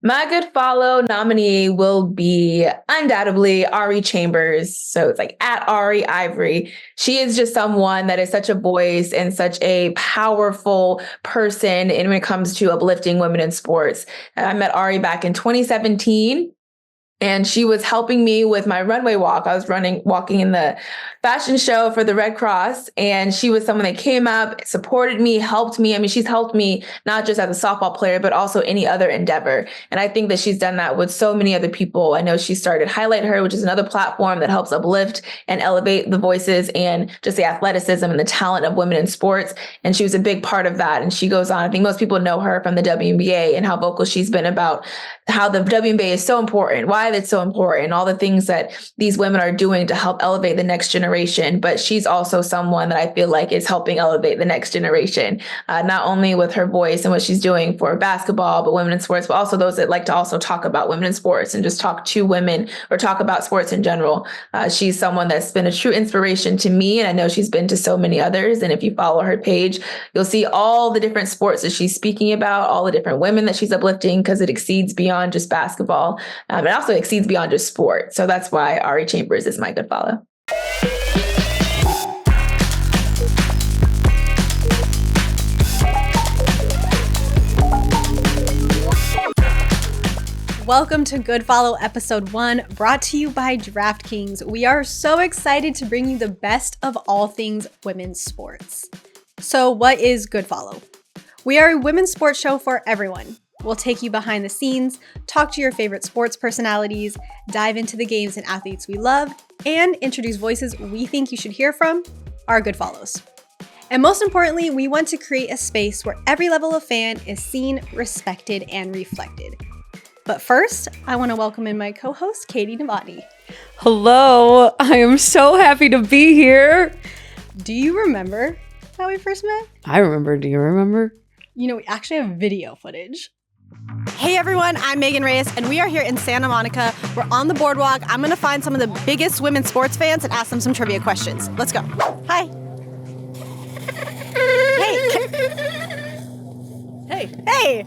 My good follow nominee will be undoubtedly Ari Chambers. So it's like at Ari Ivory. She is just someone that is such a voice and such a powerful person when it comes to uplifting women in sports. I met Ari back in 2017. And she was helping me with my runway walk. I was walking in the fashion show for the Red Cross. And she was someone that came up, supported me, helped me. I mean, she's helped me not just as a softball player, but also any other endeavor. And I think that she's done that with so many other people. I know she started Highlight Her, which is another platform that helps uplift and elevate the voices and just the athleticism and the talent of women in sports. And she was a big part of that. And she goes on, I think most people know her from the WNBA and how vocal she's been about how the WNBA is so important, why it's so important, all the things that these women are doing to help elevate the next generation. But she's also someone that I feel like is helping elevate the next generation, not only with her voice and what she's doing for basketball, but women in sports, but also those that like to also talk about women in sports and just talk to women or talk about sports in general. She's someone that's been a true inspiration to me. And I know she's been to so many others. And if you follow her page, you'll see all the different sports that she's speaking about, all the different women that she's uplifting, because it exceeds beyond just basketball. It also exceeds beyond just sport. So that's why Ari Chambers is my good follow. Welcome to Good Follow Episode 1, brought to you by DraftKings. We are so excited to bring you the best of all things women's sports. So what is Good Follow? We are a women's sports show for everyone. We'll take you behind the scenes, talk to your favorite sports personalities, dive into the games and athletes we love, and introduce voices we think you should hear from, our Good Follows. And most importantly, we want to create a space where every level of fan is seen, respected, and reflected. But first, I want to welcome in my co-host, Katie Novotny. Hello, I am so happy to be here. Do you remember how we first met? I remember. Do you remember? You know, we actually have video footage. Hey everyone, I'm Megan Reyes, and we are here in Santa Monica. We're on the boardwalk. I'm going to find some of the biggest women's sports fans and ask them some trivia questions. Let's go. Hi. Hey.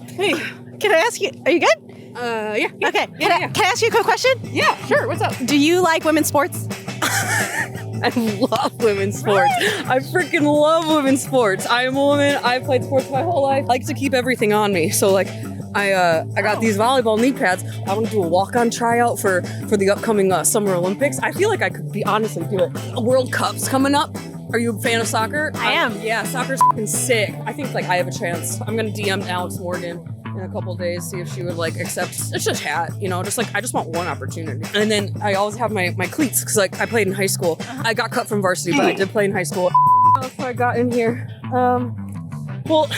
Can I ask you, are you good? Yeah. Okay. Can I ask you a quick question? Yeah, sure. What's up? Do you like women's sports? I love women's sports. I freaking love women's sports. I am a woman. I've played sports my whole life. I like to keep everything on me. So like, I got these volleyball knee pads. I want to do a walk-on tryout for the upcoming Summer Olympics. I feel like I could honestly do it. World Cup's coming up. Are you a fan of soccer? I am. Yeah, soccer's fucking sick. I think like I have a chance. I'm gonna DM Alex Morgan in a couple days, see if she would like accept. It's just hat, you know, just like I just want one opportunity. And then I always have my cleats because like I played in high school. I got cut from varsity, but I did play in high school. What else I got in here? Well,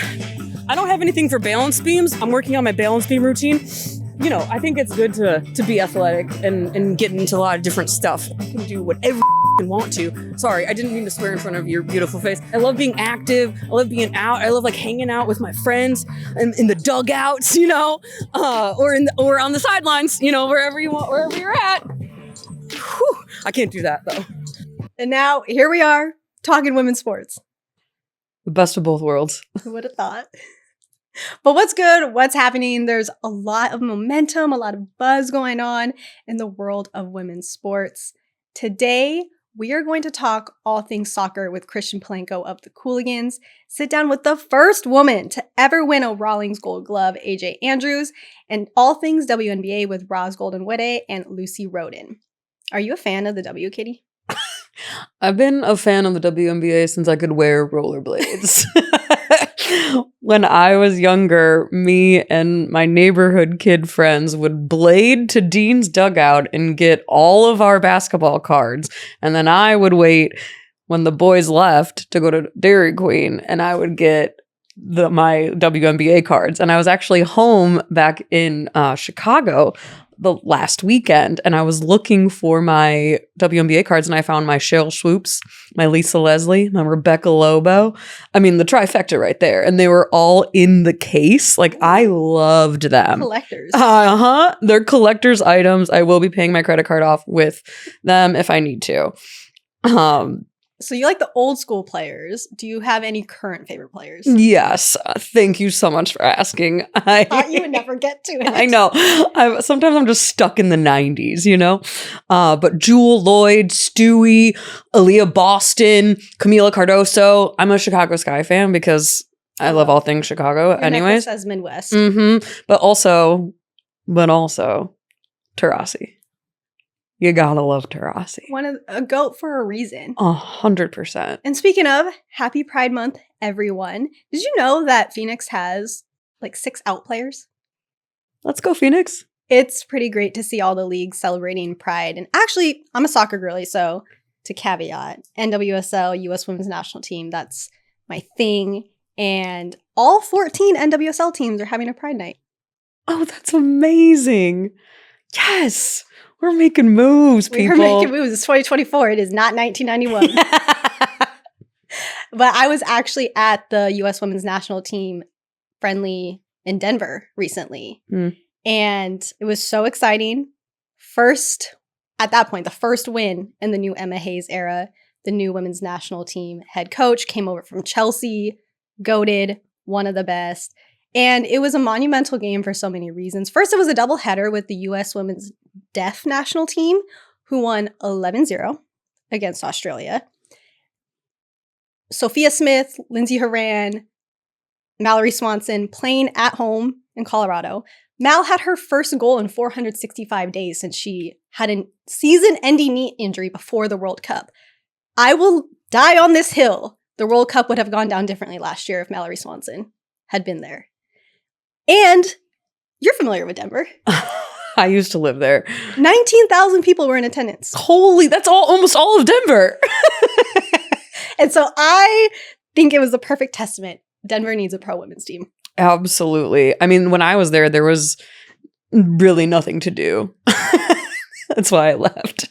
I don't have anything for balance beams. I'm working on my balance beam routine. You know, I think it's good to be athletic and get into a lot of different stuff. I can do whatever I want to. Sorry, I didn't mean to swear in front of your beautiful face. I love being active. I love being out. I love like hanging out with my friends in the dugouts, you know, or on the sidelines, you know, wherever you're at. Whew. I can't do that though. And now here we are talking women's sports. The best of both worlds. Who would have thought? But what's good? What's happening? There's a lot of momentum, a lot of buzz going on in the world of women's sports. Today, we are going to talk all things soccer with Christian Polanco of the Cooligans, sit down with the first woman to ever win a Rawlings Gold Glove, AJ Andrews, and all things WNBA with Ros Gold-Onwude and Lucy Rohden. Are you a fan of the W, Katie? I've been a fan of the WNBA since I could wear rollerblades. When I was younger, me and my neighborhood kid friends would blade to Dean's dugout and get all of our basketball cards. And then I would wait when the boys left to go to Dairy Queen, and I would get my WNBA cards. And I was actually home back in Chicago the last weekend, and I was looking for my WNBA cards, and I found my Cheryl Swoops, my Lisa Leslie, my Rebecca Lobo. I mean, the trifecta right there. And they were all in the case. Like, I loved them. Collectors. They're collector's items. I will be paying my credit card off with them if I need to. So you like the old school players. Do you have any current favorite players? Yes. Thank you so much for asking. I thought you would never get to it. I know. Sometimes I'm just stuck in the 90s, you know? But Jewel, Lloyd, Stewie, Aaliyah Boston, Camila Cardoso. I'm a Chicago Sky fan because I love all things Chicago. Your Anyways. says Midwest. Mm-hmm. But also, Taurasi. You gotta love Taurasi. A goat for a reason. 100%. And speaking of, happy Pride Month, everyone. Did you know that Phoenix has like 6 out players? Let's go, Phoenix. It's pretty great to see all the leagues celebrating Pride. And actually, I'm a soccer girly, so to caveat, NWSL, U.S. Women's National Team, that's my thing. And all 14 NWSL teams are having a Pride Night. Oh, that's amazing. Yes. We're making moves, people. We're making moves. It's 2024. It is not 1991. But I was actually at the U.S. Women's National Team friendly in Denver recently. And it was so exciting. At that point, the first win in the new Emma Hayes era. The new Women's National Team head coach came over from Chelsea, goated, one of the best. And it was a monumental game for so many reasons. First, it was a doubleheader with the U.S. Women's Deaf National Team, who won 11-0 against Australia. Sophia Smith, Lindsay Horan, Mallory Swanson playing at home in Colorado. Mal had her first goal in 465 days since she had a season-ending knee injury before the World Cup. I will die on this hill. The World Cup would have gone down differently last year if Mallory Swanson had been there. And you're familiar with Denver. I used to live there. 19,000 people were in attendance. Holy, that's almost all of Denver. And so I think it was the perfect testament. Denver needs a pro women's team. Absolutely. I mean, when I was there, there was really nothing to do. That's why I left.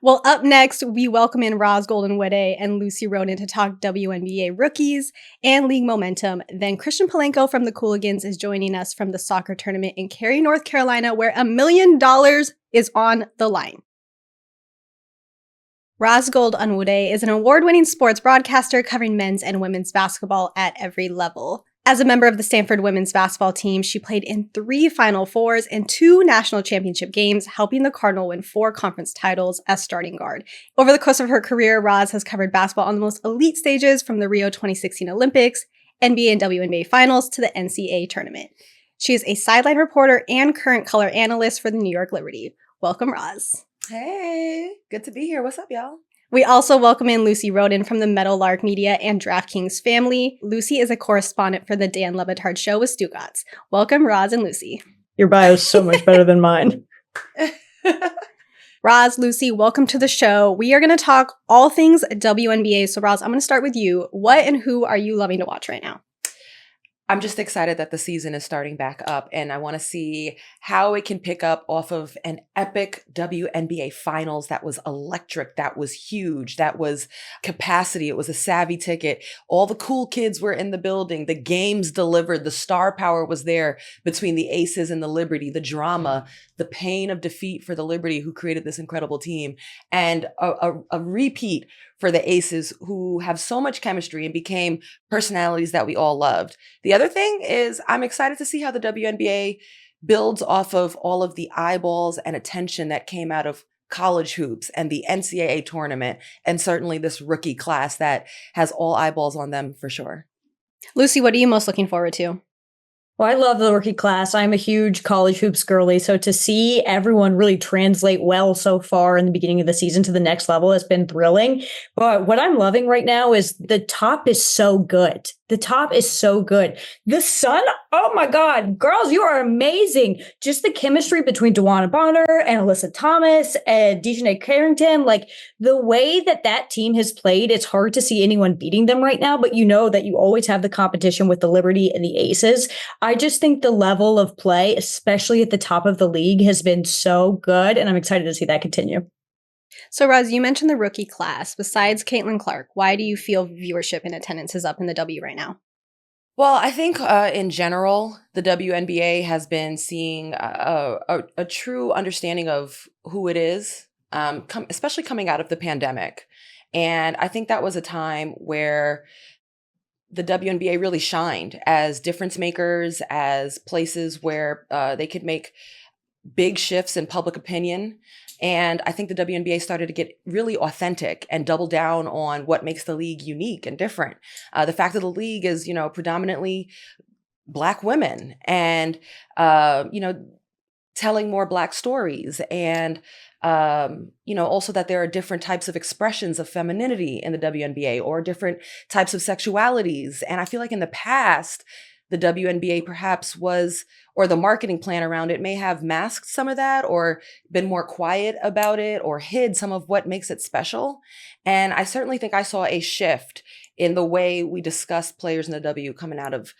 Well, up next, we welcome in Ros Gold-Onwude and Lucy Rohden to talk WNBA rookies and league momentum. Then Christian Polanco from the Cooligans is joining us from the soccer tournament in Cary, North Carolina, where $1 million is on the line. Ros Gold-Onwude is an award-winning sports broadcaster covering men's and women's basketball at every level. As a member of the Stanford women's basketball team, she played in 3 Final Fours and 2 national championship games, helping the Cardinal win 4 conference titles as starting guard. Over the course of her career, Ros has covered basketball on the most elite stages from the Rio 2016 Olympics, NBA and WNBA finals to the NCAA tournament. She is a sideline reporter and current color analyst for the New York Liberty. Welcome, Ros. Hey, good to be here. What's up, y'all? We also welcome in Lucy Rohden from the Meadowlark Media and DraftKings family. Lucy is a correspondent for the Dan Le Batard Show with Stugatz. Welcome, Ros and Lucy. Your bio is so much better than mine. Ros, Lucy, welcome to the show. We are going to talk all things WNBA. So, Ros, I'm going to start with you. What and who are you loving to watch right now? I'm just excited that the season is starting back up, and I want to see how it can pick up off of an epic WNBA finals that was electric, that was huge, that was capacity. It was a savvy ticket. All the cool kids were in the building. The games delivered. The star power was there between the Aces and the Liberty, the drama, the pain of defeat for the Liberty, who created this incredible team, and a repeat for the Aces, who have so much chemistry and became personalities that we all loved. The other thing is I'm excited to see how the WNBA builds off of all of the eyeballs and attention that came out of college hoops and the NCAA tournament, and certainly this rookie class that has all eyeballs on them for sure. Lucy, what are you most looking forward to? Well, I love the rookie class. I'm a huge college hoops girly. So to see everyone really translate well so far in the beginning of the season to the next level has been thrilling. But what I'm loving right now is the top is so good. The top is so good. The Sun, oh my God, girls, you are amazing. Just the chemistry between DeWanna Bonner and Alyssa Thomas and Dejanay Carrington, like the way that that team has played, it's hard to see anyone beating them right now, but you know that you always have the competition with the Liberty and the Aces. I just think the level of play, especially at the top of the league, has been so good, and I'm excited to see that continue. So, Ros, you mentioned the rookie class. Besides Caitlin Clark, why do you feel viewership and attendance is up in the W right now? Well, I think in general, the WNBA has been seeing a true understanding of who it is, especially coming out of the pandemic. And I think that was a time where the WNBA really shined as difference makers, as places where they could make big shifts in public opinion. And I think the WNBA started to get really authentic and double down on what makes the league unique and different. The fact that the league is, predominantly Black women and, telling more Black stories and, also that there are different types of expressions of femininity in the WNBA or different types of sexualities. And I feel like in the past, the WNBA perhaps was, or the marketing plan around it may have masked some of that or been more quiet about it or hid some of what makes it special. And I certainly think I saw a shift in the way we discussed players in the W coming out of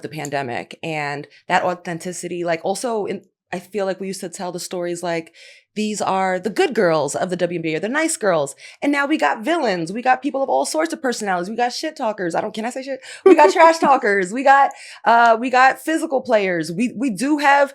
the pandemic, and that authenticity, like also I feel like we used to tell the stories like, these are the good girls of the WNBA, or the nice girls. And now we got villains. We got people of all sorts of personalities. We got shit talkers. Can I say shit? We got trash talkers. We got physical players. We do have,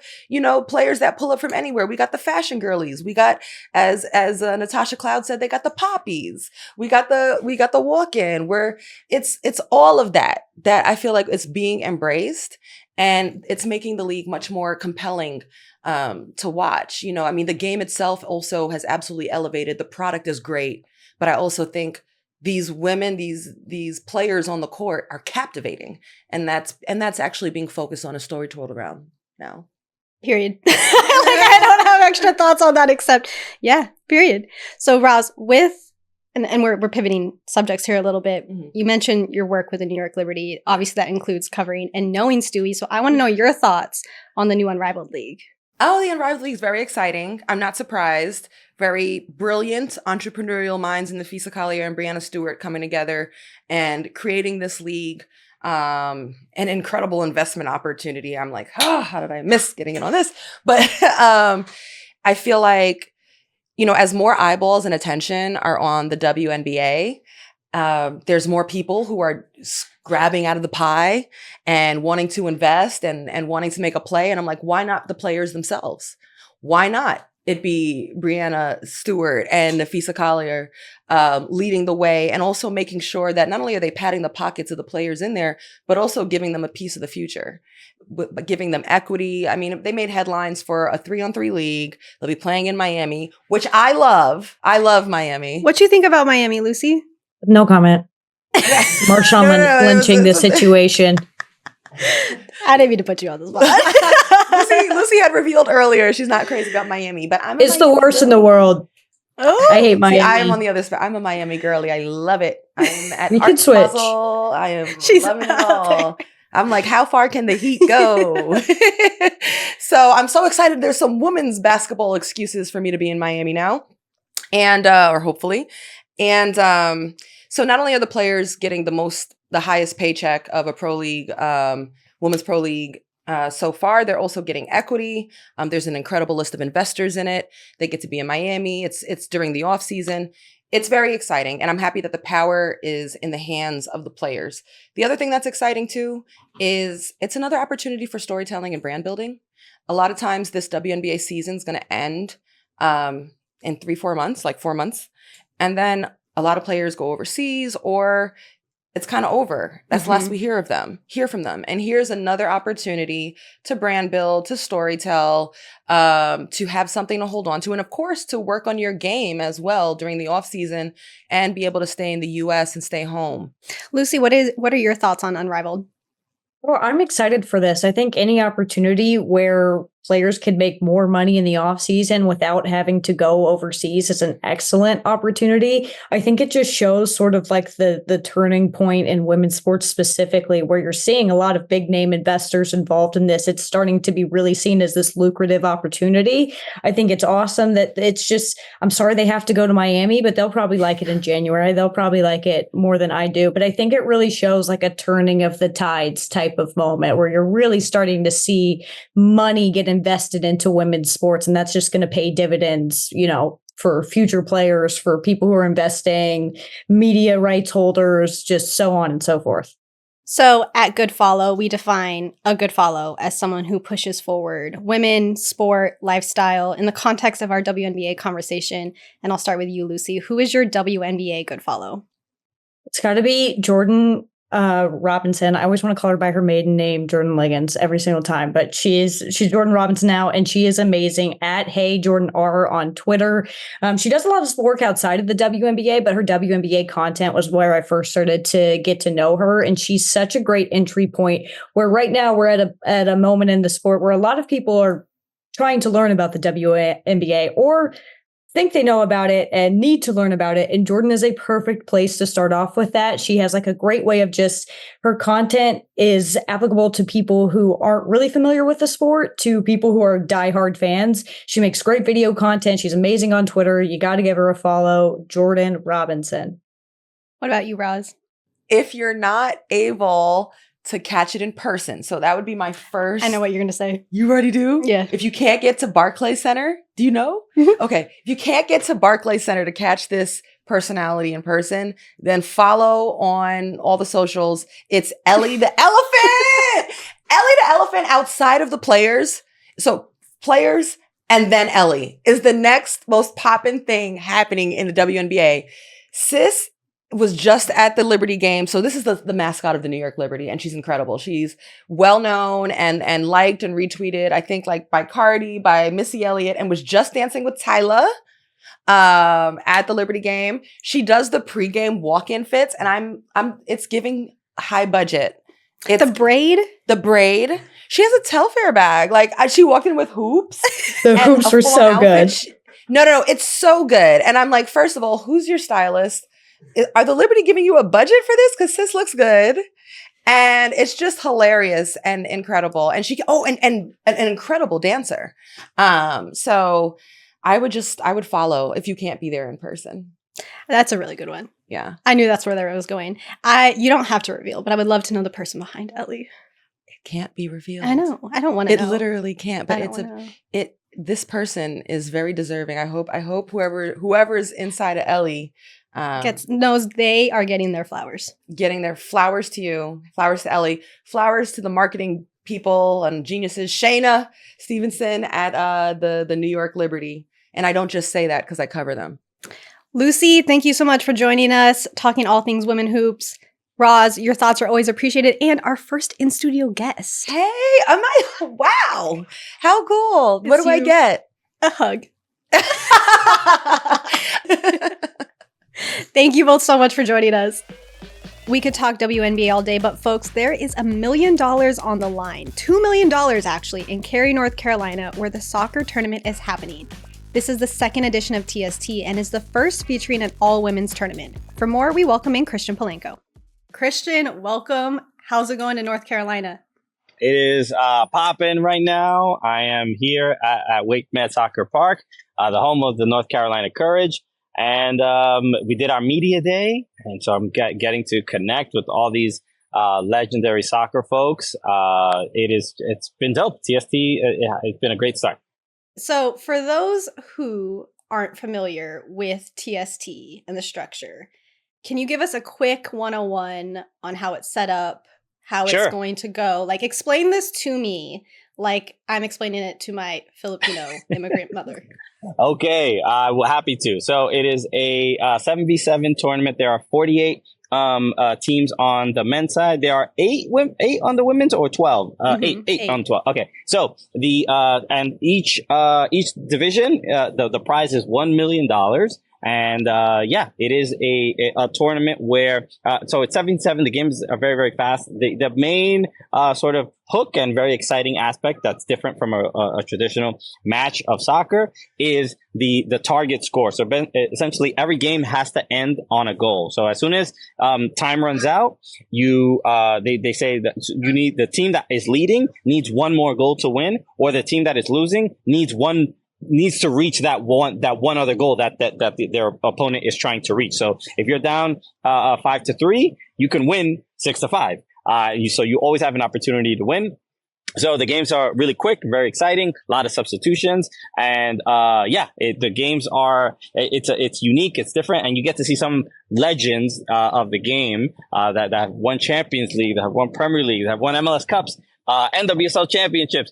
players that pull up from anywhere. We got the fashion girlies. We got, as Natasha Cloud said, they got the poppies. We got the walk-in, where it's all of that I feel like it's being embraced. And it's making the league much more compelling to watch. The game itself also has absolutely elevated. The product is great, but I also think these women, these players on the court are captivating, and that's actually being focused on a story told around now. Period. I don't have extra thoughts on that except, yeah, period. So Ros, and we're pivoting subjects here a little bit. Mm-hmm. You mentioned your work with the New York Liberty. Obviously, that includes covering and knowing Stewie. So I want to know your thoughts on the new Unrivaled League. Oh, the Unrivaled League is very exciting. I'm not surprised. Very brilliant entrepreneurial minds in Nafisa Collier and Brianna Stewart coming together and creating this league. An incredible investment opportunity. I'm like, how did I miss getting in on this? But I feel like, as more eyeballs and attention are on the WNBA, there's more people who are grabbing out of the pie and wanting to invest and wanting to make a play. And I'm like, why not the players themselves? Why not it be Brianna Stewart and Nafisa Collier leading the way, and also making sure that not only are they padding the pockets of the players in there, but also giving them a piece of the future, giving them equity. I mean, they made headlines for a 3-on-3 league. They'll be playing in Miami, which I love. I love Miami. What you think about Miami, Lucy? No comment. Marshawn lynching this situation. I didn't mean to put you on the spot. Lucy had revealed earlier she's not crazy about Miami, but it's the worst in the world. Oh, I hate Miami. See, I am on the other side. I'm a Miami girly. I love it. I'm at we Art could switch. Puzzle. I am loving it all. I'm like, how far can the Heat go? So I'm so excited. There's some women's basketball excuses for me to be in Miami now, and or hopefully. And so not only are the players getting the highest paycheck of a pro league, women's pro league so far, they're also getting equity. There's an incredible list of investors in it. They get to be in Miami. It's during the off season. It's very exciting, and I'm happy that the power is in the hands of the players. The other thing that's exciting too is it's another opportunity for storytelling and brand building. A lot of times this WNBA season is going to end in 3-4 months, like 4 months. And then a lot of players go overseas, or it's kind of over. That's the last we hear from them. And here's another opportunity to brand build, to storytell, to have something to hold on to. And of course, to work on your game as well during the off season and be able to stay in the US and stay home. Lucy, what are your thoughts on Unrivaled? Well, I'm excited for this. I think any opportunity where players can make more money in the off season without having to go overseas is an excellent opportunity. I think it just shows sort of like the turning point in women's sports specifically, where you're seeing a lot of big name investors involved in this. It's starting to be really seen as this lucrative opportunity. I think it's awesome that it's just, I'm sorry they have to go to Miami, but they'll probably like it in January. They'll probably like it more than I do. But I think it really shows like a turning of the tides type of moment where you're really starting to see money get invested into women's sports, and that's just going to pay dividends, for future players, for people who are investing, media rights holders, just so on and so forth. So at Good Follow, we define a good follow as someone who pushes forward women, sport, lifestyle in the context of our WNBA conversation. And I'll start with you, Lucy. Who is your WNBA good follow? It's got to be Jordan Robinson. I always want to call her by her maiden name, Jordan Liggins, every single time. But she's Jordan Robinson now, and she is amazing. At Hey Jordan R on Twitter. She does a lot of work outside of the WNBA, but her WNBA content was where I first started to get to know her. And she's such a great entry point. Where right now we're at a moment in the sport where a lot of people are trying to learn about the WNBA or think they know about it and need to learn about it. And Jordan is a perfect place to start off with that. She has like a great way of just, her content is applicable to people who aren't really familiar with the sport, to people who are diehard fans. She makes great video content. She's amazing on Twitter. You got to give her a follow. Jordan Robinson. What about you, Roz? If you're not able to catch it in person, so that would be my first. I know what you're going to say. You already do? Yeah. If you can't get to Barclays Center, do you know? Okay. If you can't get to Barclays Center to catch this personality in person, then follow on all the socials. It's Ellie the Elephant. Ellie the Elephant outside of the players. So players and then Ellie is the next most poppin' thing happening in the WNBA. Sis was just at the Liberty game. So this is the mascot of the New York Liberty, and she's incredible. She's well known and liked and retweeted, I think, like by Cardi, by Missy Elliott, and was just dancing with Tyla at the Liberty game. She does the pregame walk-in fits, and it's giving high budget. It's the braid. She has a Telfair bag. Like she walked in with hoops. The hoops were so good. No, it's so good. And I'm like, first of all, who's your stylist? Are the Liberty giving you a budget for this? Because sis looks good. And it's just hilarious and incredible. And and an incredible dancer. So I would follow if you can't be there in person. That's a really good one. Yeah. I knew that's where I was going. You don't have to reveal, but I would love to know the person behind Ellie. It can't be revealed. I know. I don't want to know. It literally can't, but this person is very deserving. I hope whoever's inside of Ellie knows they are getting their flowers. Getting their flowers to you, flowers to Ellie, flowers to the marketing people and geniuses, Shayna Stevenson at the New York Liberty. And I don't just say that because I cover them. Lucy, thank you so much for joining us, talking all things women hoops. Roz, your thoughts are always appreciated, and our first in-studio guest. Hey, wow, how cool. What do I get? A hug. Thank you both so much for joining us. We could talk WNBA all day, but folks, there is $1 million on the line. $2 million actually in Cary, North Carolina, where the soccer tournament is happening. This is the second edition of TST and is the first featuring an all-women's tournament. For more, we welcome in Christian Polanco. Christian, welcome. How's it going in North Carolina? It is popping right now. I am here at Wake Med Soccer Park, the home of the North Carolina Courage. And we did our media day. And so I'm getting to connect with all these legendary soccer folks. It's been dope. TST, it's been a great start. So for those who aren't familiar with TST and the structure, can you give us a quick 101 on how it's set up, how Sure. it's going to go? Like, explain this to me like I'm explaining it to my Filipino immigrant mother. Okay, well, happy to. So it is a 7v7 tournament. There are 48 teams on the men's side. There are 8 on the women's, or 12. Eight on 12. Okay, so and each division, the prize is $1 million. And it is a tournament where so it's 7-7. The games are very, very fast. The main sort of hook and very exciting aspect that's different from a traditional match of soccer is the target score. So essentially every game has to end on a goal. So as soon as time runs out, they say that you need the team that is leading needs one more goal to win, or the team that is losing needs to reach that one other goal that their opponent is trying to reach. So if you're down 5-3, you can win 6-5. So you always have an opportunity to win. So the games are really quick, very exciting, a lot of substitutions, and the games are it's unique, it's different, and you get to see some legends of the game that have won Champions League, that have won Premier League, that have won MLS Cups, and WSL championships.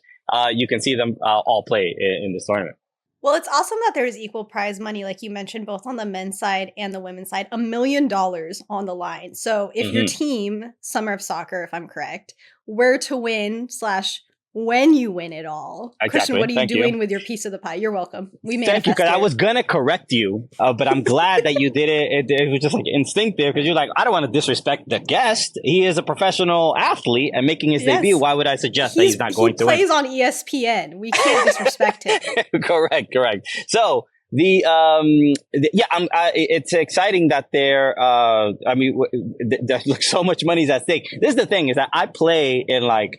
You can see them all play in this tournament. Well, it's awesome that there's equal prize money, like you mentioned, both on the men's side and the women's side, $1 million on the line. So if your team, Summer of Soccer, if I'm correct, were to win / when you win it all. Exactly. Christian, what are you doing with your piece of the pie? You're welcome. We Thank you, because I was going to correct you, but I'm glad that you did it. It was just like instinctive, because you're like, I don't want to disrespect the guest. He is a professional athlete and making his debut. Why would I suggest that he's not going to win? He plays on ESPN. We can't disrespect him. Correct. So it's exciting that there's so much money's at stake. This is the thing, is that I play in I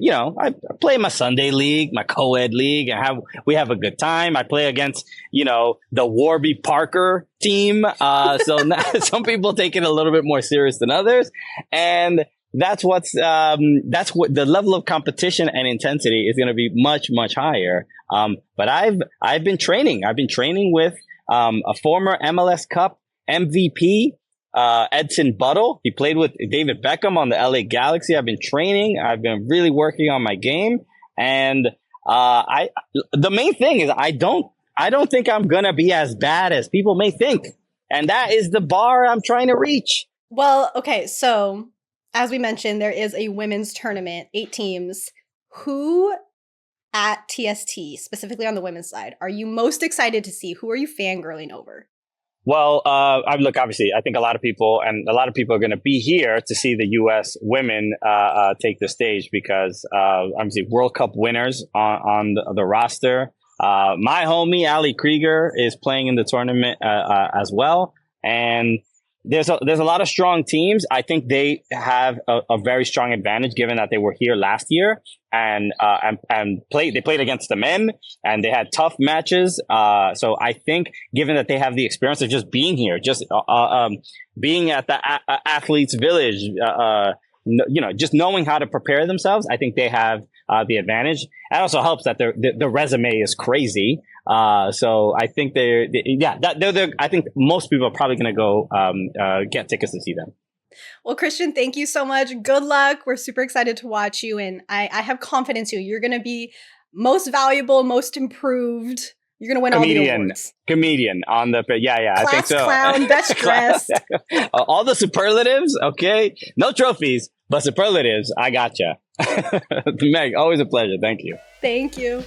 play my Sunday league, my co-ed league, and we have a good time. I play against, the Warby Parker team. So some people take it a little bit more serious than others. And that's what the level of competition and intensity is going to be much, much higher. But I've been training with a former MLS Cup MVP, Edson Buttle. He played with David Beckham on the LA Galaxy. I've been training. I've been really working on my game. And the main thing is I don't think I'm going to be as bad as people may think. And that is the bar I'm trying to reach. Well, okay. So as we mentioned, there is a women's tournament, 8 teams. Who at TST, specifically on the women's side, are you most excited to see? Who are you fangirling over? Well, obviously, I think a lot of people are going to be here to see the U.S. women take the stage, because obviously World Cup winners on the roster. My homie Ali Krieger is playing in the tournament as well, and there's a lot of strong teams. I think they have a very strong advantage, given that they were here last year and played against the men, and they had tough matches. So I think, given that they have the experience of just being here, just being at the athletes' village, just knowing how to prepare themselves, I think they have the advantage. It also helps that the resume is crazy. So I think I think most people are probably going to go get tickets to see them. Well, Christian, thank you so much. Good luck. We're super excited to watch you, and I have confidence in you. You're going to be most valuable, most improved. You're going to win all the awards. Comedian on the I think so. Clown, best dressed. All the superlatives, okay? No trophies, but superlatives. I gotcha. Meg, always a pleasure. Thank you. Thank you.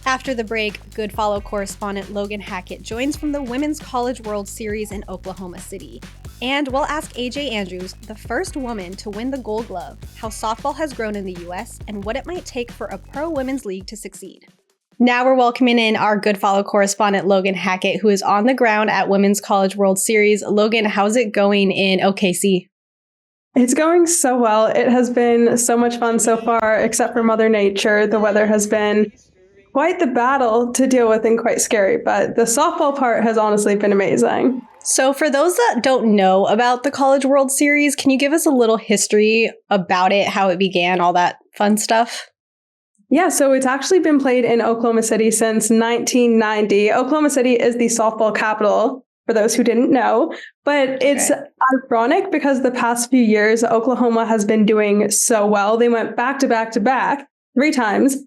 After the break, Good Follow correspondent Logan Hackett joins from the Women's College World Series in Oklahoma City. And we'll ask AJ Andrews, the first woman to win the Gold Glove, how softball has grown in the U.S. and what it might take for a pro women's league to succeed. Now we're welcoming in our Good Follow correspondent Logan Hackett, who is on the ground at Women's College World Series. Logan, how's it going in OKC? It's going so well. It has been so much fun so far, except for Mother Nature. The weather has been quite the battle to deal with and quite scary, but the softball part has honestly been amazing. So for those that don't know about the College World Series, can you give us a little history about it, how it began, all that fun stuff? Yeah, so it's actually been played in Oklahoma City since 1990. Oklahoma City is the softball capital, for those who didn't know, but it's ironic because the past few years, Oklahoma has been doing so well. They went back to back to back 3 times,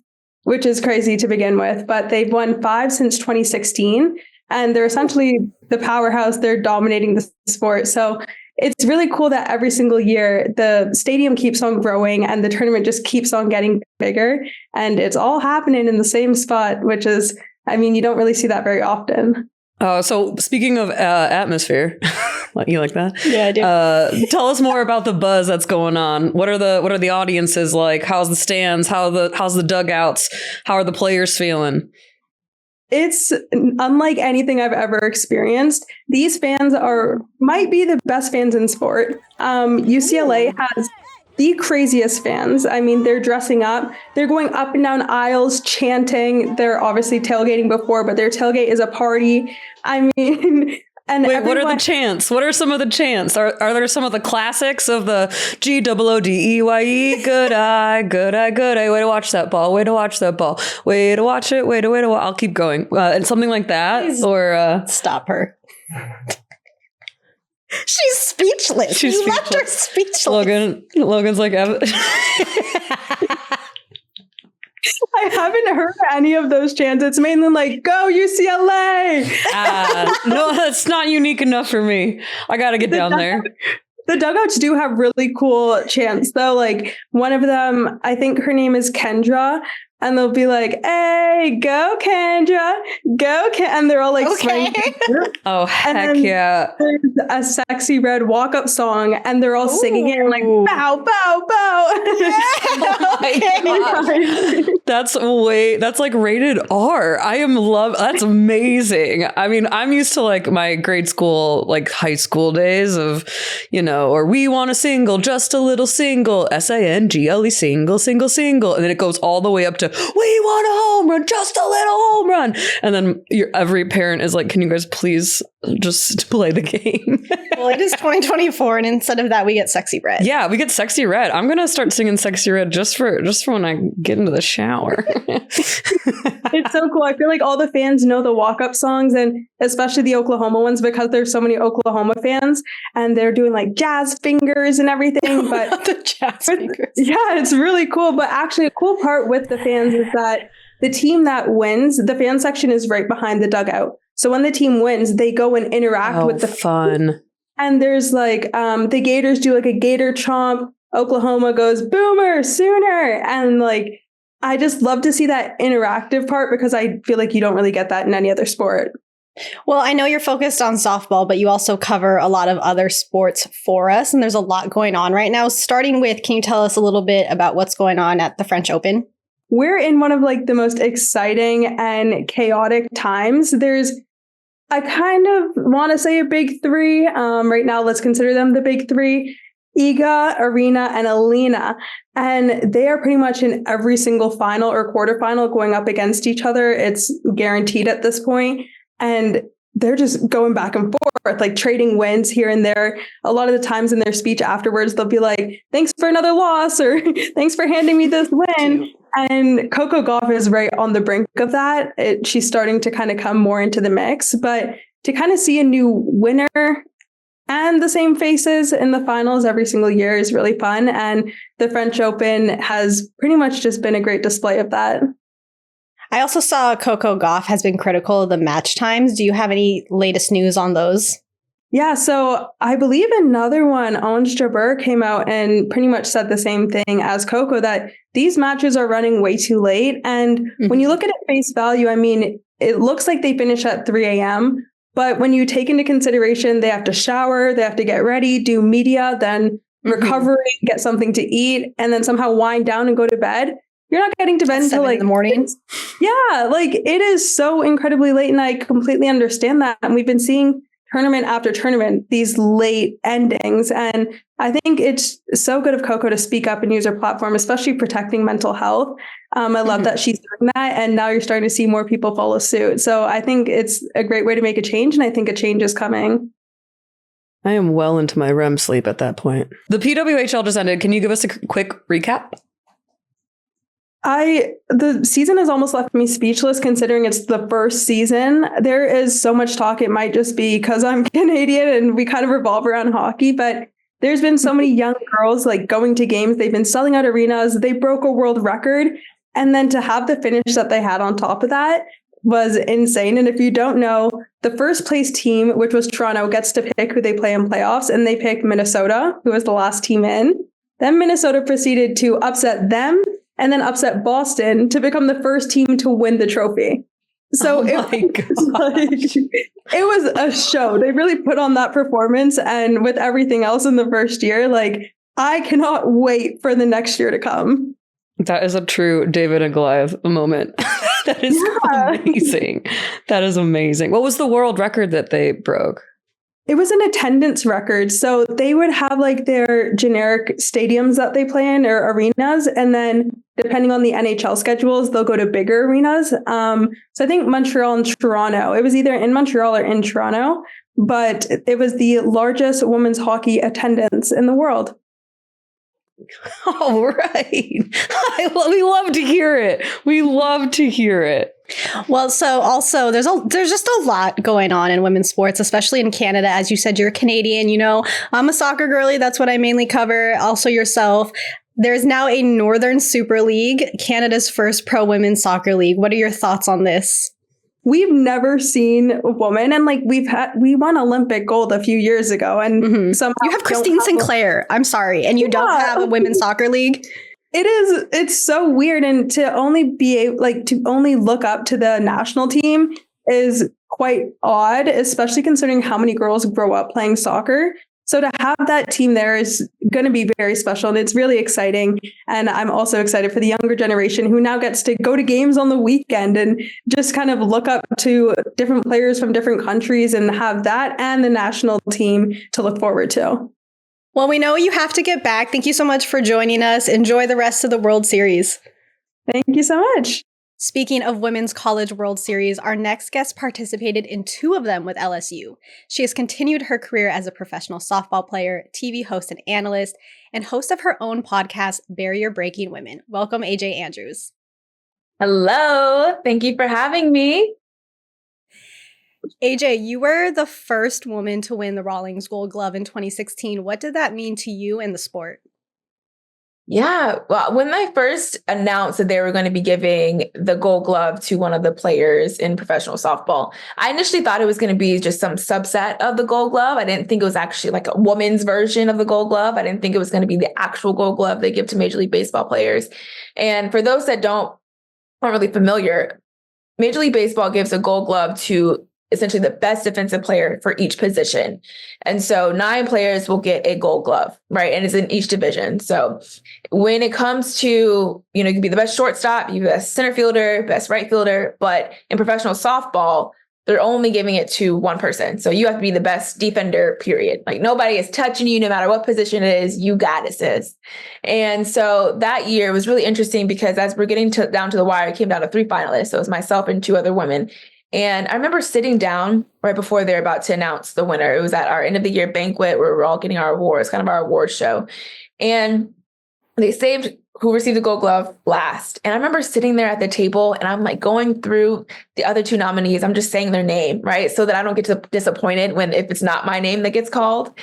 which is crazy to begin with, but they've won 5 since 2016, and they're essentially the powerhouse. They're dominating the sport. So it's really cool that every single year the stadium keeps on growing and the tournament just keeps on getting bigger, and it's all happening in the same spot, which is, you don't really see that very often. So speaking of atmosphere, you like that? Yeah, I do. Tell us more about the buzz that's going on. What are the audiences like? How's the stands? How's the dugouts? How are the players feeling? It's unlike anything I've ever experienced. These fans might be the best fans in sport. UCLA has the craziest fans. They're dressing up. They're going up and down aisles, chanting. They're obviously tailgating before, but their tailgate is a party. And wait, what are the chants? What are some of the chants? Are there some of the classics of the GOODEYE? Good eye, good eye, good eye. Way to watch that ball. Way to watch that ball. Way to watch it. Way to watch. I'll keep going. And something like that. Please or stop her. She's speechless. You left her speechless. Logan's like, I haven't heard any of those chants. It's mainly like, go UCLA. No, that's not unique enough for me. I got to get down there. The dugouts do have really cool chants, though. Like one of them, I think her name is Kendra, and they'll be like, hey, go Kendra, go and they're all like, okay. Oh, heck yeah. There's a Sexy Red walk-up song, and they're all singing it and like, bow, bow, bow. That's like rated R. That's amazing. I mean, I'm used to like my grade school, like high school days of, or we want a single, just a little single, SANGLE, single, single, single. And then it goes all the way up to, we want a home run, just a little home run. And then every parent is like, can you guys please just play the game? Well, it is 2024, and instead of that, we get Sexy Red. Yeah, we get Sexy Red. I'm gonna start singing Sexy Red just for when I get into the shower. It's so cool. I feel like all the fans know the walk-up songs, and especially the Oklahoma ones, because there's so many Oklahoma fans, and they're doing like jazz fingers and everything. But the jazz fingers. Yeah, it's really cool. But actually, a cool part with the fans is that the team that wins, the fan section is right behind the dugout. So when the team wins, they go and interact with the fun. And there's like the Gators do like a Gator chomp. Oklahoma goes Boomer Sooner, and like I just love to see that interactive part because I feel like you don't really get that in any other sport. Well, I know you're focused on softball, but you also cover a lot of other sports for us, and there's a lot going on right now. Starting with, can you tell us a little bit about what's going on at the French Open? We're in one of like the most exciting and chaotic times. I kind of want to say a big three. Right now, let's consider them the big three: Iga, Arena, and Alina. And they are pretty much in every single final or quarterfinal going up against each other. It's guaranteed at this point. And they're just going back and forth, like trading wins here and there. A lot of the times in their speech afterwards, they'll be like, thanks for another loss, or thanks for handing me this win. And Coco Gauff is right on the brink of that. She's starting to kind of come more into the mix, but to kind of see a new winner and the same faces in the finals every single year is really fun. And the French Open has pretty much just been a great display of that. I also saw Coco Gauff has been critical of the match times. Do you have any latest news on those? Yeah, so I believe another one, Ons Jabeur, came out and pretty much said the same thing as Coco, that these matches are running way too late. And when you look at it face value, I mean, it looks like they finish at 3 a.m. But when you take into consideration, they have to shower, they have to get ready, do media, then recovery, get something to eat, and then somehow wind down and go to bed. You're not getting to bed until like in the morning. Yeah, like it is so incredibly late, and I completely understand that. And we've been seeing tournament after tournament, these late endings. And I think it's so good of Coco to speak up and use her platform, especially protecting mental health. I love that she's doing that. And now you're starting to see more people follow suit. So I think it's a great way to make a change. And I think a change is coming. I am well into my REM sleep at that point. The PWHL just ended. Can you give us a quick recap? The season has almost left me speechless considering it's the first season. There is so much talk. It might just be because I'm Canadian and we kind of revolve around hockey, but there's been so many young girls like going to games. They've been selling out arenas. They broke a world record. And then to have the finish that they had on top of that was insane. And if you don't know, the first place team, which was Toronto, gets to pick who they play in playoffs. And they picked Minnesota, who was the last team in. Then Minnesota proceeded to upset them and then upset Boston to become the first team to win the trophy. So it was a show. They really put on that performance. And with everything else in the first year, like I cannot wait for the next year to come. That is a true David and Goliath moment. That is amazing. That is amazing. What was the world record that they broke? It was an attendance record. So they would have like their generic stadiums that they play in or arenas. And then depending on the NHL schedules, they'll go to bigger arenas. So I think Montreal and Toronto, it was either in Montreal or in Toronto, but it was the largest women's hockey attendance in the world. All right. We love to hear it. We love to hear it. Well, so also there's just a lot going on in women's sports, especially in Canada. As you said, you're Canadian, you know, I'm a soccer girly. That's what I mainly cover. Also yourself. There's now a Northern Super League, Canada's first pro women's soccer league. What are your thoughts on this? We've never seen a woman, and like we won Olympic gold a few years ago, and somehow you have Christine Sinclair. I'm sorry, and you don't have a women's soccer league. It's so weird, and to only to only look up to the national team is quite odd, especially considering how many girls grow up playing soccer. So to have that team there is going to be very special, and it's really exciting. And I'm also excited for the younger generation who now gets to go to games on the weekend and just kind of look up to different players from different countries and have that and the national team to look forward to. Well, we know you have to get back. Thank you so much for joining us. Enjoy the rest of the World Series. Thank you so much. Speaking of Women's College World Series, our next guest participated in 2 of them with LSU. She has continued her career as a professional softball player, TV host and analyst, and host of her own podcast, Barrier Breaking Women. Welcome, AJ Andrews. Hello. Thank you for having me. AJ, you were the first woman to win the Rawlings Gold Glove in 2016. What did that mean to you and the sport? Yeah, well, when I first announced that they were going to be giving the Gold Glove to one of the players in professional softball, I initially thought it was going to be just some subset of the Gold Glove. I didn't think it was actually like a woman's version of the Gold Glove. I didn't think it was going to be the actual Gold Glove they give to Major League Baseball players. And for those that aren't really familiar, Major League Baseball gives a Gold Glove to essentially the best defensive player for each position. And so 9 players will get a Gold Glove, right? And it's in each division. So when it comes to, you can be the best shortstop, you best center fielder, best right fielder, but in professional softball, they're only giving it to one person. So you have to be the best defender, period. Like nobody is touching you, no matter what position it is, you got it, sis. And so that year was really interesting because as we're getting down to the wire, it came down to 3 finalists. So it was myself and 2 other women. And I remember sitting down right before they're about to announce the winner. It was at our end of the year banquet where we're all getting our awards, kind of our award show. And they saved who received the Gold Glove last. And I remember sitting there at the table and I'm like going through the other 2 nominees. I'm just saying their name, right? So that I don't get disappointed if it's not my name that gets called.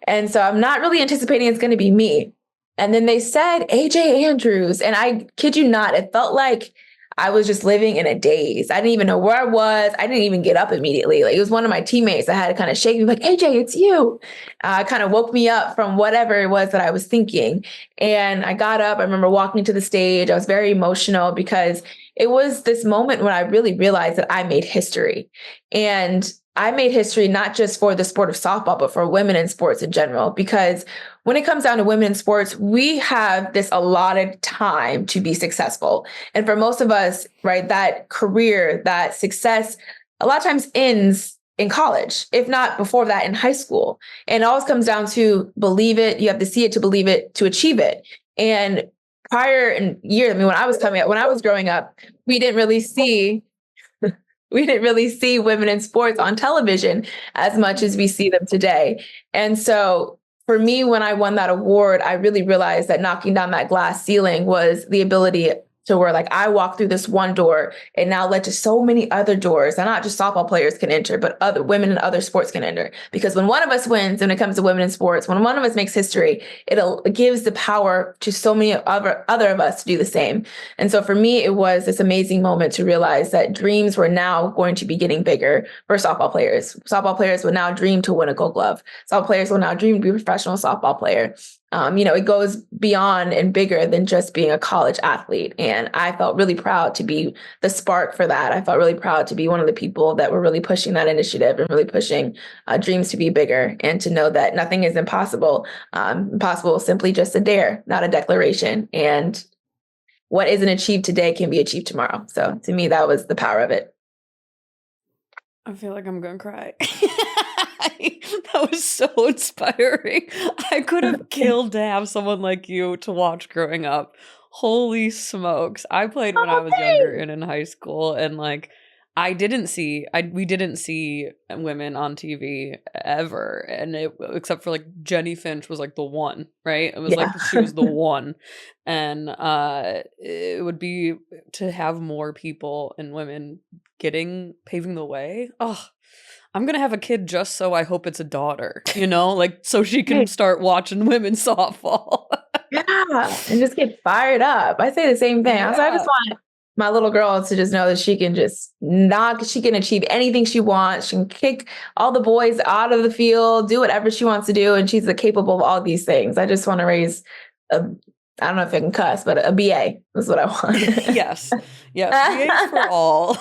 And so I'm not really anticipating it's going to be me. And then they said AJ Andrews. And I kid you not, it felt like I was just living in a daze. I didn't even know where I was. I didn't even get up immediately. Like it was one of my teammates that had to kind of shake me like, AJ, it's you. Kind of woke me up from whatever it was that I was thinking. And I got up. I remember walking to the stage. I was very emotional because it was this moment when I really realized that I made history. And I made history not just for the sport of softball, but for women in sports in general, because when it comes down to women in sports, we have this allotted time to be successful. And for most of us, right, that career, that success, a lot of times ends in college, if not before that in high school. And it always comes down to believe it. You have to see it to believe it, to achieve it. And prior in years, when I was growing up, we didn't really see women in sports on television as much as we see them today. And so for me, when I won that award, I really realized that knocking down that glass ceiling was the ability to where like I walked through this one door and now led to so many other doors that not just softball players can enter, but other women in other sports can enter. Because when one of us wins, when it comes to women in sports, when one of us makes history, it gives the power to so many other of us to do the same. And so for me, it was this amazing moment to realize that dreams were now going to be getting bigger for softball players. Softball players would now dream to win a Gold Glove. Softball players will now dream to be a professional softball player. It goes beyond and bigger than just being a college athlete. And I felt really proud to be the spark for that. I felt really proud to be one of the people that were really pushing that initiative and really pushing dreams to be bigger and to know that nothing is impossible. Impossible is simply just a dare, not a declaration. And what isn't achieved today can be achieved tomorrow. So to me, that was the power of it. I feel like I'm going to cry. That was so inspiring. I could have killed to have someone like you to watch growing up. Holy smokes. I played when I was younger and in high school, and like we didn't see women on TV ever, and except for like Jenny Finch was like the one, right? It was like she was the one, and it would be to have more people and women paving the way. Oh, I'm gonna have a kid just so I hope it's a daughter, like so she can start watching women's softball. Yeah, and just get fired up. I say the same thing. I just want my little girl to just know that she can she can achieve anything she wants. She can kick all the boys out of the field, do whatever she wants to do. And she's capable of all these things. I just want to raise I don't know if I can cuss, but a BA is what I want. Yes. BA for all.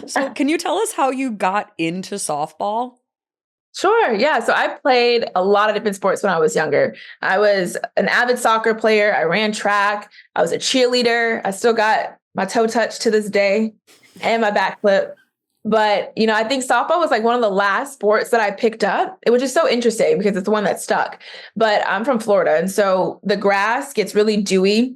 So can you tell us how you got into softball? Sure. Yeah. So I played a lot of different sports when I was younger. I was an avid soccer player. I ran track. I was a cheerleader. I still got my toe touch to this day and my back flip. But, I think softball was like one of the last sports that I picked up, which is so interesting because it's the one that stuck. But I'm from Florida. And so the grass gets really dewy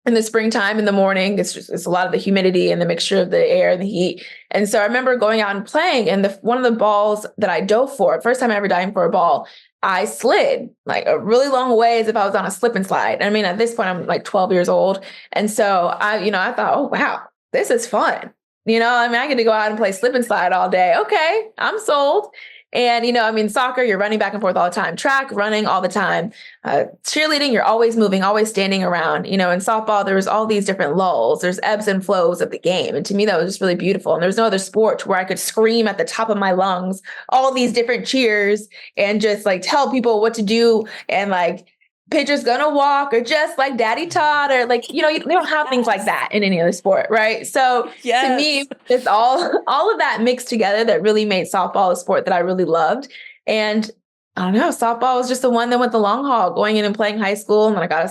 in the springtime in the morning. It's a lot of the humidity and the mixture of the air and the heat. And so I remember going out and playing, and one of the balls that I dove for, first time I ever diving for a ball, I slid like a really long way as if I was on a slip and slide. I mean, at this point I'm like 12 years old. And so I thought, oh, wow, this is fun. I get to go out and play slip and slide all day. Okay, I'm sold. And, soccer, you're running back and forth all the time. Track, running all the time. Cheerleading, you're always moving, always standing around. In softball, there was all these different lulls. There's ebbs and flows of the game. And to me, that was just really beautiful. And there was no other sport where I could scream at the top of my lungs, all these different cheers and just like tell people what to do. And like, pitcher's gonna walk, or just like Daddy taught, or like, you don't have things like that in any other sport, right? So to me, it's all of that mixed together that really made softball a sport that I really loved. And I don't know, softball was just the one that went the long haul, going in and playing high school, and then I got a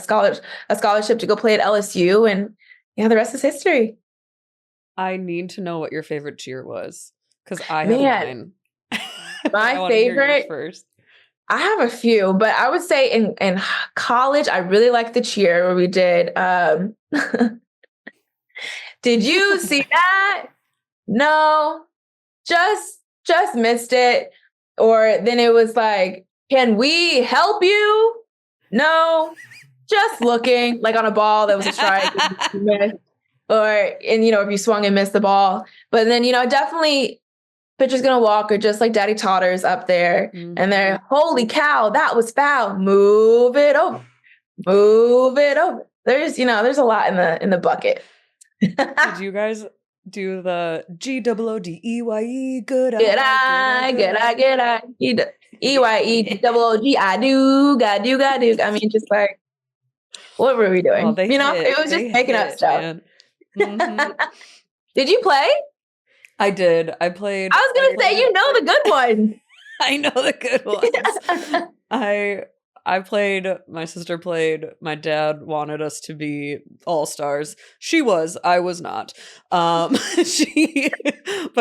scholarship to go play at LSU, and the rest is history. I need to know what your favorite cheer was, because I have mine. My favorite first. I have a few, but I would say in college, I really liked the cheer where we did. Did you see that? No, just missed it. Or then it was like, can we help you? No, just looking like on a ball that was a strike. If you swung and missed the ball. But then, definitely pitcher's gonna walk, or just like Daddy Totter's up there, and they're, holy cow, that was foul. Move it over. There's a lot in the bucket. Did you guys do the GOODEYE? Good eye. EYE I do. I mean, just like, what were we doing? It was just making up stuff. Mm-hmm. Did you play? I did. I played. I was going to say, the good one. I know the good ones. I played, my sister played, my dad wanted us to be all-stars. I was not. But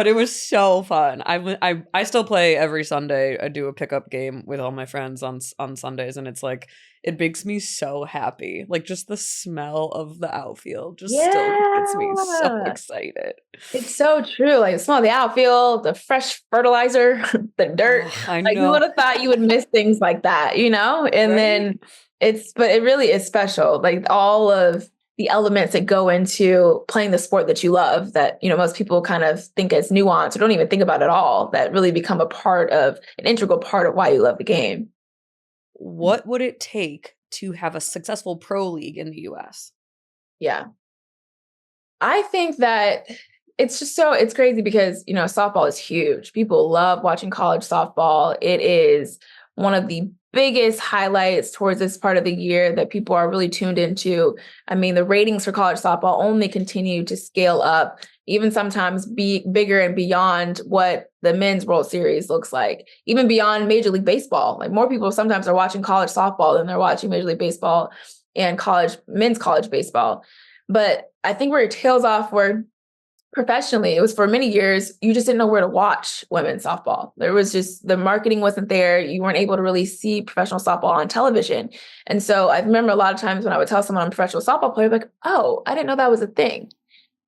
it was so fun. I still play every Sunday. I do a pickup game with all my friends on Sundays, and it's like, it makes me so happy. Like, just the smell of the outfield still gets me so excited. It's so true. Like, the smell of the outfield, the fresh fertilizer, the dirt. I know. Like, who would have thought you would miss things like that, And right? then but it really is special. Like, all of the elements that go into playing the sport that you love, that, most people kind of think as nuanced or don't even think about at all, that really become an integral part of why you love the game. What would it take to have a successful pro league in the US? Yeah. I think that it's crazy because, softball is huge. People love watching college softball. It is one of the biggest highlights towards this part of the year that people are really tuned into. I mean, the ratings for college softball only continue to scale up, even sometimes be bigger and beyond what the men's World Series looks like, even beyond Major League Baseball. Like, more people sometimes are watching college softball than they're watching Major League Baseball and men's college baseball. But I think where it tails off were professionally, it was for many years, you just didn't know where to watch women's softball. There was just, the marketing wasn't there. You weren't able to really see professional softball on television. And so I remember a lot of times when I would tell someone I'm a professional softball player, like, oh, I didn't know that was a thing.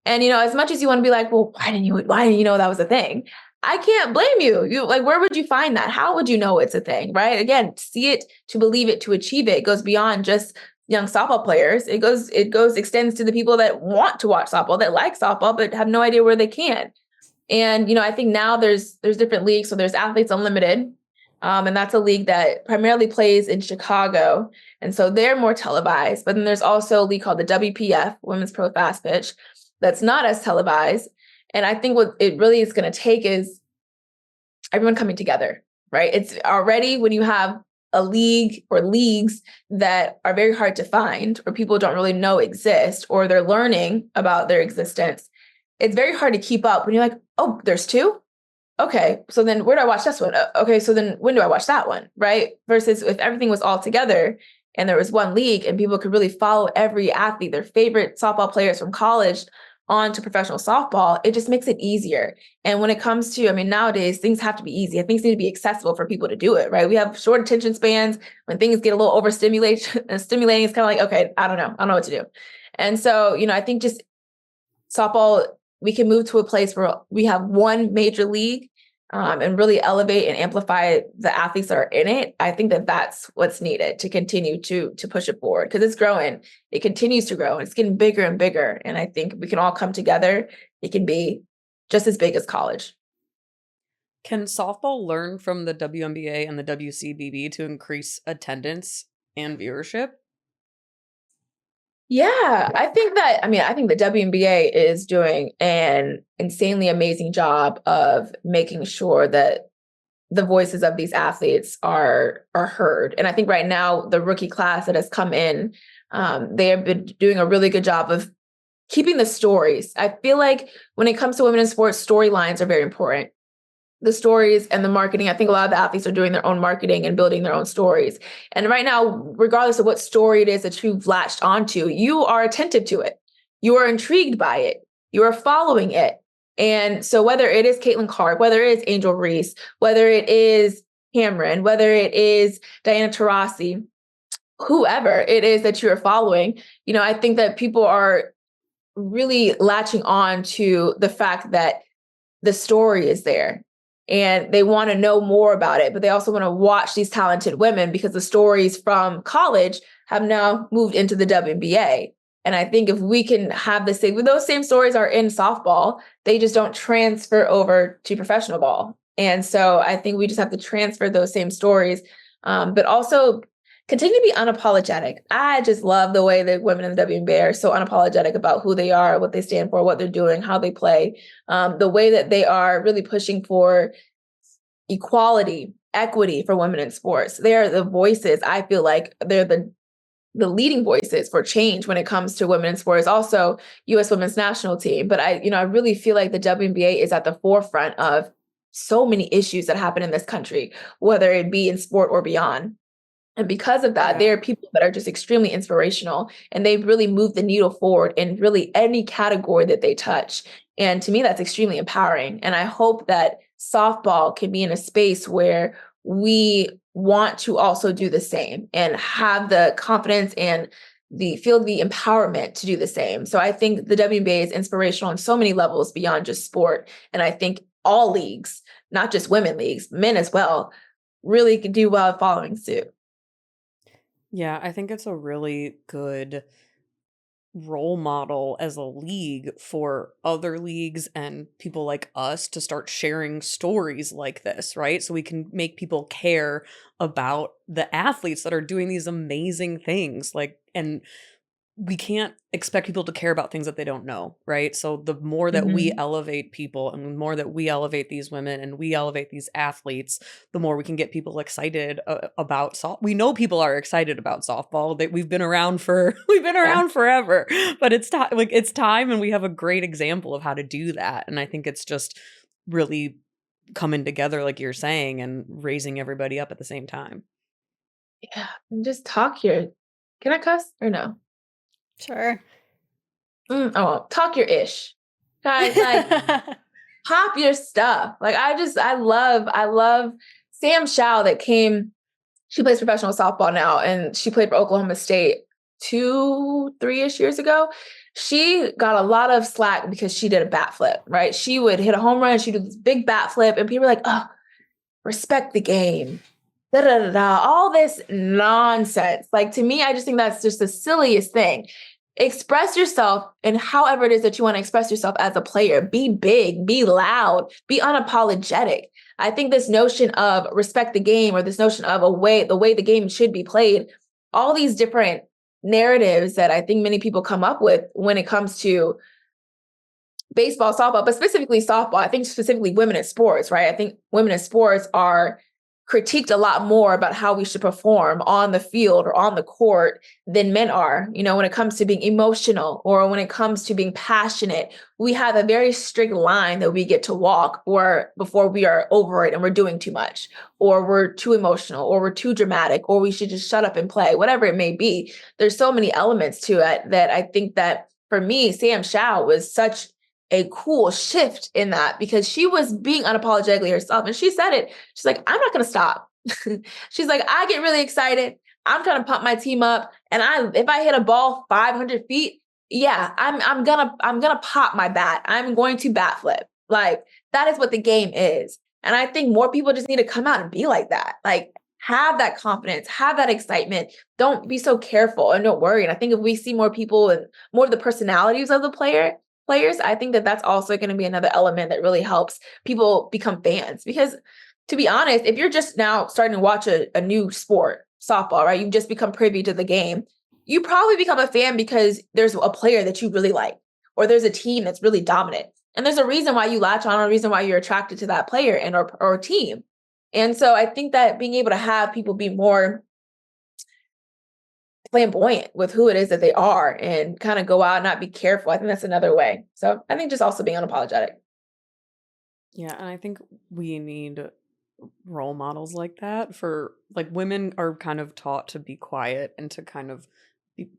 And, as much as you want to be like, well, why didn't you know that was a thing? I can't blame you. Where would you find that? How would you know it's a thing, right? Again, see it, to believe it, to achieve it. It goes beyond just young softball players. Extends to the people that want to watch softball, that like softball, but have no idea where they can. And, I think now there's different leagues. So there's Athletes Unlimited. And that's a league that primarily plays in Chicago. And so they're more televised. But then there's also a league called the WPF, Women's Pro Fast Pitch, that's not as televised. And I think what it really is going to take is everyone coming together, right? It's already when you have a league or leagues that are very hard to find, or people don't really know exist, or they're learning about their existence. It's very hard to keep up when you're like, oh, there's two? Okay, so then where do I watch this one? Okay, so then when do I watch that one, right? Versus if everything was all together and there was one league and people could really follow every athlete, their favorite softball players from college on to professional softball, it just makes it easier. And when it comes to, nowadays, things have to be easy. Things need to be accessible for people to do it, right? We have short attention spans. When things get a little overstimulating, it's kind of like, okay, I don't know what to do. And so, I think just softball, we can move to a place where we have one major league and really elevate and amplify the athletes that are in it. I think that that's what's needed to continue to push it forward, because it's growing. It continues to grow. It's getting bigger and bigger. And I think we can all come together. It can be just as big as college. Can softball learn from the WNBA and the WCBB to increase attendance and viewership? Yeah, I think the WNBA is doing an insanely amazing job of making sure that the voices of these athletes are heard. And I think right now, the rookie class that has come in, they have been doing a really good job of keeping the stories. I feel like when it comes to women in sports, storylines are very important. The stories and the marketing. I think a lot of the athletes are doing their own marketing and building their own stories. And right now, regardless of what story it is that you've latched onto, you are attentive to it. You are intrigued by it. You are following it. And so whether it is Caitlin Clark, whether it is Angel Reese, whether it is Cameron, whether it is Diana Taurasi, whoever it is that you're following, I think that people are really latching on to the fact that the story is there. And they want to know more about it, but they also want to watch these talented women, because the stories from college have now moved into the WNBA. And I think if we can have the same, those same stories are in softball, they just don't transfer over to professional ball. And so I think we just have to transfer those same stories, but also continue to be unapologetic. I just love the way that women in the WNBA are so unapologetic about who they are, what they stand for, what they're doing, how they play, the way that they are really pushing for equality, equity for women in sports. They are the voices. I feel like they're the leading voices for change when it comes to women in sports. Also, U.S. Women's National Team. But I really feel like the WNBA is at the forefront of so many issues that happen in this country, whether it be in sport or beyond. And because of that, there are people that are just extremely inspirational, and they really move the needle forward in really any category that they touch. And to me, that's extremely empowering. And I hope that softball can be in a space where we want to also do the same and have the confidence and feel the empowerment to do the same. So I think the WNBA is inspirational on so many levels beyond just sport. And I think all leagues, not just women leagues, men as well, really could do well following suit. Yeah, I think it's a really good role model as a league for other leagues and people like us to start sharing stories like this, right? So we can make people care about the athletes that are doing these amazing things. And we can't expect people to care about things that they don't know, right? So the more that we elevate people, and the more that we elevate these women and we elevate these athletes, the more we can get people excited about softball. We know people are excited about softball. That we've been around forever, but it's time, and we have a great example of how to do that. And I think it's just really coming together, like you're saying, and raising everybody up at the same time. Yeah, and just talk your. Can I cuss or no? Sure. Talk your ish. Guys, pop your stuff. I love Sam Shao that came. She plays professional softball now, and she played for Oklahoma State 2-3-ish years ago. she got a lot of slack because she did a bat flip, right? She would hit a home run, she'd do this big bat flip, and people were like, oh, respect the game. Da, da, da, da, all this nonsense. Like, to me, I just think that's just the silliest thing. Express yourself in however it is that you want to express yourself as a player. Be big, be loud, be unapologetic. I think this notion of respect the game, or this notion of the way the game should be played, all these different narratives that I think many people come up with when it comes to baseball, softball, but specifically softball. I think specifically women in sports, right? I think women in sports are critiqued a lot more about how we should perform on the field or on the court than men are. You know, when it comes to being emotional or when it comes to being passionate, we have a very strict line that we get to walk or before we are over it and we're doing too much, or we're too emotional, or we're too dramatic, or we should just shut up and play, whatever it may be. There's so many elements to it that I think that for me, Sam Shao was such a cool shift in that, because she was being unapologetically herself. And she said it. She's like, I'm not going to stop. She's like, I get really excited. I'm trying to pump my team up. And if I hit a ball 500 feet, yeah, I'm gonna pop my bat. I'm going to bat flip. Like, that is what the game is. And I think more people just need to come out and be like that. Like, have that confidence, have that excitement. Don't be so careful and don't worry. And I think if we see more people and more of the personalities of the players, I think that that's also going to be another element that really helps people become fans. Because to be honest, if you're just now starting to watch a new sport, softball, right? You've just become privy to the game. You probably become a fan because there's a player that you really like, or there's a team that's really dominant. And there's a reason why you latch on, or a reason why you're attracted to that player and or team. And so I think that being able to have people be more flamboyant with who it is that they are and kind of go out and not be careful, I think that's another way. So I think just also being unapologetic. Yeah, and I think we need role models like that. For like, women are kind of taught to be quiet and to kind of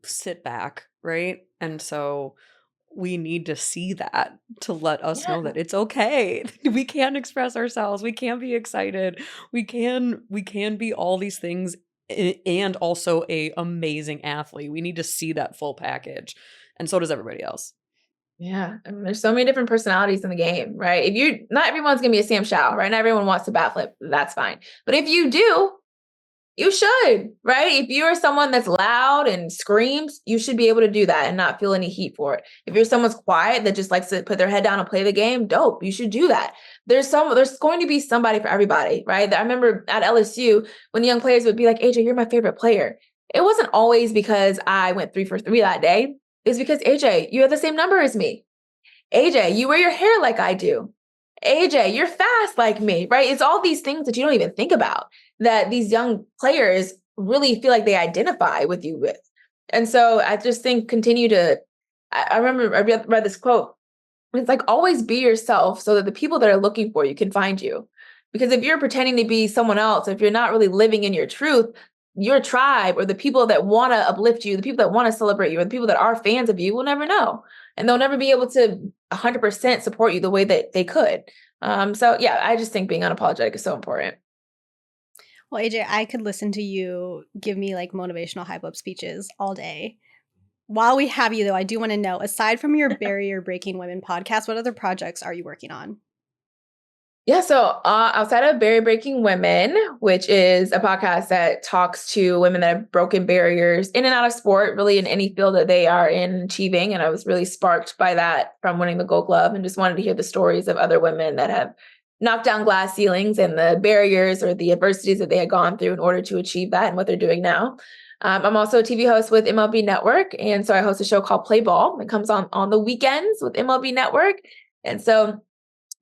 sit back, right? And so we need to see that to let us know that it's okay. We can express ourselves. We can be excited. We can be all these things and also a amazing athlete. We need to see that full package. And so does everybody else. Yeah. I mean, there's so many different personalities in the game, right? Not everyone's going to be a Sam Shao, right? Not everyone wants to bat flip. That's fine. But if you do, you should, right? If you're someone that's loud and screams, you should be able to do that and not feel any heat for it. If you're someone's quiet that just likes to put their head down and play the game, dope. You should do that. There's going to be somebody for everybody, right? I remember at LSU when the young players would be like, AJ, you're my favorite player. It wasn't always because I went 3 for 3 that day. It's because, AJ, you have the same number as me. AJ, you wear your hair like I do. AJ, you're fast like me, right? It's all these things that you don't even think about that these young players really feel like they identify with you with. And so I just think I remember I read this quote. It's like, always be yourself so that the people that are looking for you can find you. Because if you're pretending to be someone else, if you're not really living in your truth, your tribe or the people that want to uplift you, the people that want to celebrate you, or the people that are fans of you will never know. And they'll never be able to 100% support you the way that they could. So yeah, I just think being unapologetic is so important. Well, AJ, I could listen to you give me like motivational hype up speeches all day. While we have you, though, I do want to know, aside from your Barrier Breaking Women podcast, what other projects are you working on? Yeah, so outside of Barrier Breaking Women, which is a podcast that talks to women that have broken barriers in and out of sport, really in any field that they are in achieving. And I was really sparked by that from winning the Gold Glove, and just wanted to hear the stories of other women that have knocked down glass ceilings and the barriers or the adversities that they had gone through in order to achieve that and what they're doing now. I'm also a TV host with MLB Network. And so I host a show called Play Ball that comes on the weekends with MLB Network. And so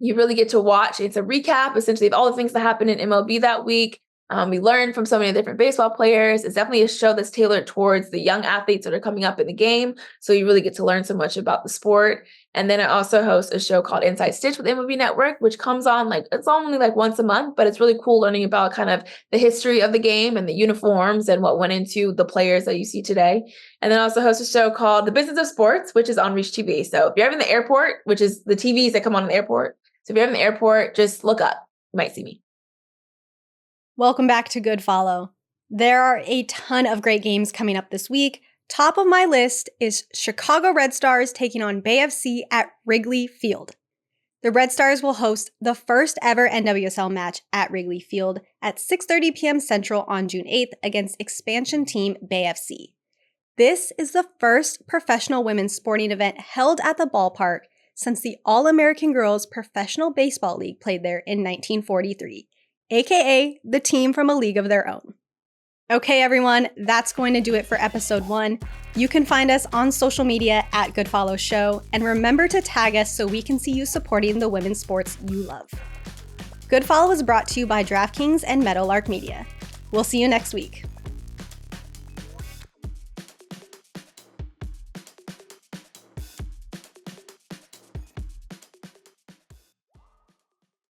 you really get to watch. It's a recap, essentially, of all the things that happened in MLB that week. We learned from so many different baseball players. It's definitely a show that's tailored towards the young athletes that are coming up in the game. So you really get to learn so much about the sport. And then I also host a show called Inside Stitch with MLB Network, which comes on it's only like once a month, but it's really cool learning about kind of the history of the game and the uniforms and what went into the players that you see today. And then I also host a show called The Business of Sports, which is on Reach TV. So if you're ever in the airport, which is the TVs that come on in the airport. So if you're in the airport, just look up. You might see me. Welcome back to Good Follow. There are a ton of great games coming up this week. Top of my list is Chicago Red Stars taking on Bay FC at Wrigley Field. The Red Stars will host the first ever NWSL match at Wrigley Field at 6:30 p.m. Central on June 8th against expansion team Bay FC. This is the first professional women's sporting event held at the ballpark since the All-American Girls Professional Baseball League played there in 1943, aka the team from a league of their own. Okay, everyone, that's going to do it for episode 1. You can find us on social media at Goodfollow Show, and remember to tag us so we can see you supporting the women's sports you love. Goodfollow is brought to you by DraftKings and Meadowlark Media. We'll see you next week.